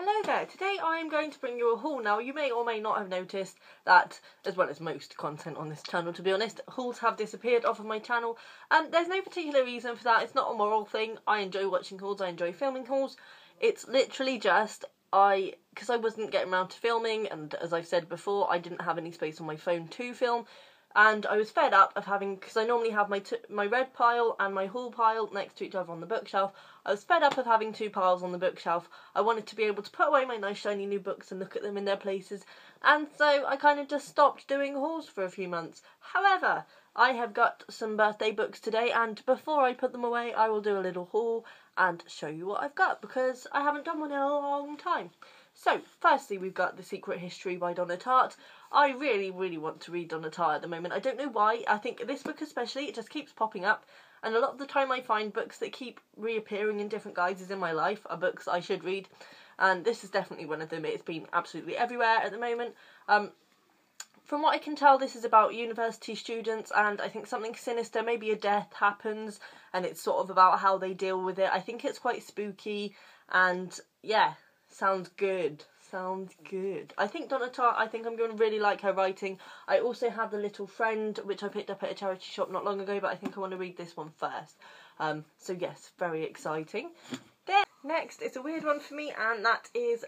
Hello there, today I am going to bring you a haul. Now you may or may not have noticed that, as well as most content on this channel to be honest, hauls have disappeared off of my channel. There's no particular reason for that, it's not a moral thing. I enjoy watching hauls, I enjoy filming hauls. It's literally just, because I wasn't getting around to filming, and as I've said before, I didn't have any space on my phone to film. And I was fed up of having, because I normally have my red pile and my haul pile next to each other on the bookshelf. I was fed up of having two piles on the bookshelf. I wanted to be able to put away my nice shiny new books and look at them in their places. And so I kind of just stopped doing hauls for a few months. However, I have got some birthday books today, and before I put them away, I will do a little haul and show you what I've got, because I haven't done one in a long time. So, firstly, we've got The Secret History by Donna Tartt. I really want to read Donna Tartt at the moment. I don't know why. I think this book especially, it just keeps popping up. And a lot of the time I find books that keep reappearing in different guises in my life are books I should read. And this is definitely one of them. It's been absolutely everywhere at the moment. From what I can tell, this is about university students, and I think something sinister, maybe a death, happens. And it's sort of about how they deal with it. I think it's quite spooky, and yeah. Sounds good. Sounds good. I think Donna Tartt, I think I'm going to really like her writing. I also have The Little Friend, which I picked up at a charity shop not long ago, but I think I want to read this one first. So yes, very exciting. Then, next, it's a weird one for me, and that is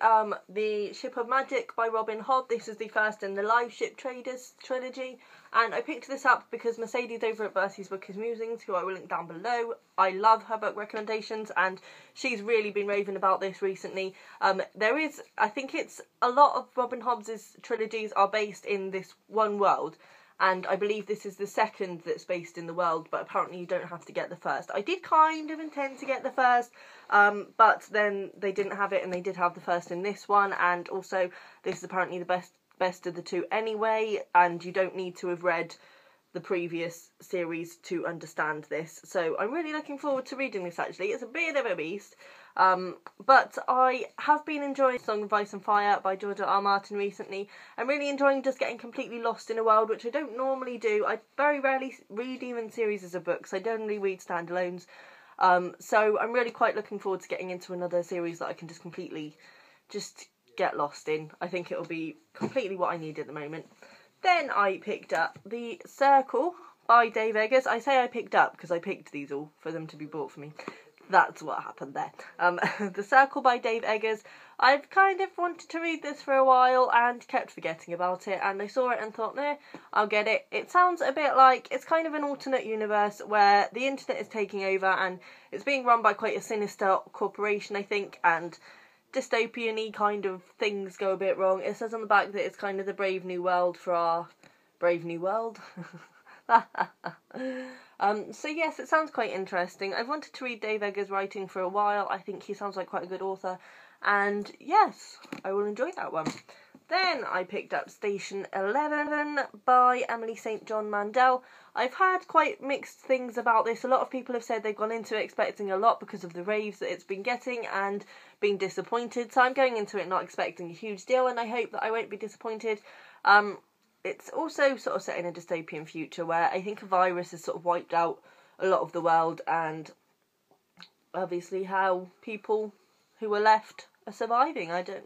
The Ship of Magic by Robin Hobb. This is the first in the Live Ship Traders trilogy, and I picked this up because Mercedes over at Bertie's Book is Musings, who I will link down below. I love her book recommendations, and she's really been raving about this recently. I think it's a lot of Robin Hobb's trilogies are based in this one world, and I believe this is the second that's based in the world, but apparently you don't have to get the first. I did kind of intend to get the first, but then they didn't have it, and they did have the first in this one, and also this is apparently the best of the two anyway, and you don't need to have read the previous series to understand this. So I'm really looking forward to reading this actually. It's a bit of a beast. But I have been enjoying Song of Ice and Fire by George R. Martin recently. I'm really enjoying just getting completely lost in a world, which I don't normally do. I very rarely read even series of books. I generally read standalones. So I'm really quite looking forward to getting into another series that I can just completely get lost in. I think it'll be completely what I need at the moment. Then I picked up The Circle by Dave Eggers. I say I picked up because I picked these all for them to be bought for me. That's what happened there. The Circle by Dave Eggers. I've kind of wanted to read this for a while and kept forgetting about it, and I saw it and thought, nah, I'll get it. It sounds a bit like, it's kind of an alternate universe where the internet is taking over and it's being run by quite a sinister corporation, I think, and dystopian-y kind of things go a bit wrong. It says on the back that it's kind of the Brave New World for our Brave New World. So yes, it sounds quite interesting. I've wanted to read Dave Eggers' writing for a while. I think he sounds like quite a good author, and yes, I will enjoy that one. Then I picked up Station 11 by Emily St. John Mandel. I've heard quite mixed things about this. A lot of people have said they've gone into it expecting a lot because of the raves that it's been getting and been disappointed. So I'm going into it not expecting a huge deal, and I hope that I won't be disappointed. It's also sort of set in a dystopian future where I think a virus has sort of wiped out a lot of the world, and obviously how people who are left are surviving. I don't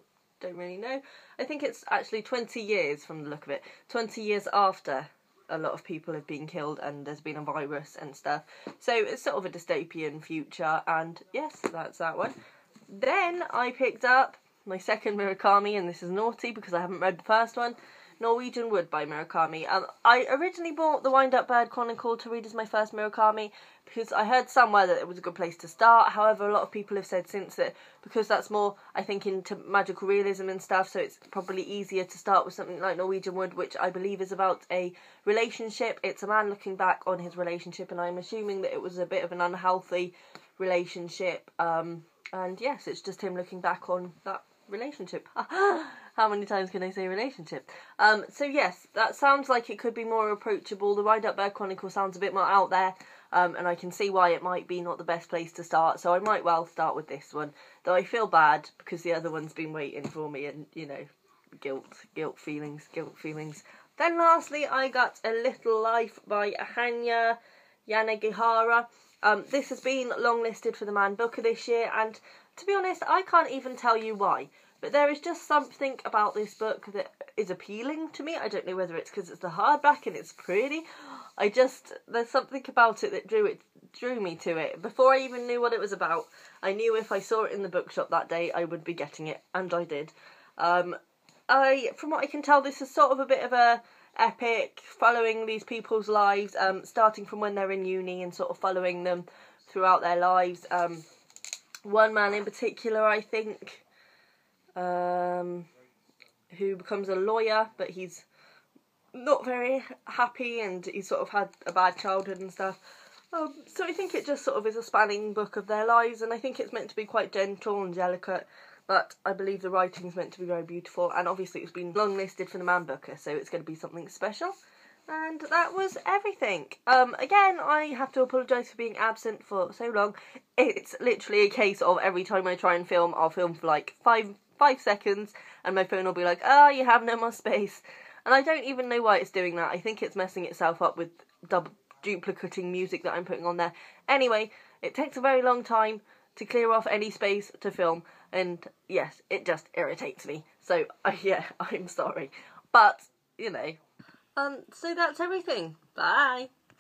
really know. I think it's actually 20 years from the look of it. 20 years after a lot of people have been killed and there's been a virus and stuff. So it's sort of a dystopian future, and yes, that's that one. Then I picked up my second Murakami, and this is naughty because I haven't read the first one. Norwegian Wood by Murakami. I originally bought The Wind-Up Bird Chronicle to read as my first Murakami because I heard somewhere that it was a good place to start. However, a lot of people have said since that because that's more, I think, into magical realism and stuff, so it's probably easier to start with something like Norwegian Wood, which I believe is about a relationship. It's a man looking back on his relationship, and I'm assuming that it was a bit of an unhealthy relationship. And yes, it's just him looking back on that relationship. How many times can I say relationship? So yes, that sounds like it could be more approachable. The Wind-Up Bird Chronicle sounds a bit more out there, and I can see why it might be not the best place to start, so I might well start with this one. Though I feel bad, because the other one's been waiting for me, and, you know, guilt feelings. Then lastly, I got A Little Life by Hanya Yanagihara. This has been longlisted for the Man Booker this year, and to be honest, I can't even tell you why. But there is just something about this book that is appealing to me. I don't know whether it's because it's the hardback and it's pretty. There's something about it that drew me to it. Before I even knew what it was about, I knew if I saw it in the bookshop that day, I would be getting it, and I did. From what I can tell, this is sort of a bit of a epic, following these people's lives, starting from when they're in uni and sort of following them throughout their lives. One man in particular, I think, who becomes a lawyer, but he's not very happy and he's sort of had a bad childhood and stuff. So I think it just sort of is a spanning book of their lives, and I think it's meant to be quite gentle and delicate, but I believe the writing's meant to be very beautiful, and obviously it's been long-listed for the Man Booker, so it's going to be something special. And that was everything. Again, I have to apologise for being absent for so long. It's literally a case of every time I try and film, I'll film for like five seconds, and my phone will be like, oh, you have no more space. And I don't even know why it's doing that. I think it's messing itself up with duplicating music that I'm putting on there. Anyway, it takes a very long time to clear off any space to film, and yes, it just irritates me. So, yeah, I'm sorry. But, you know. So that's everything. Bye.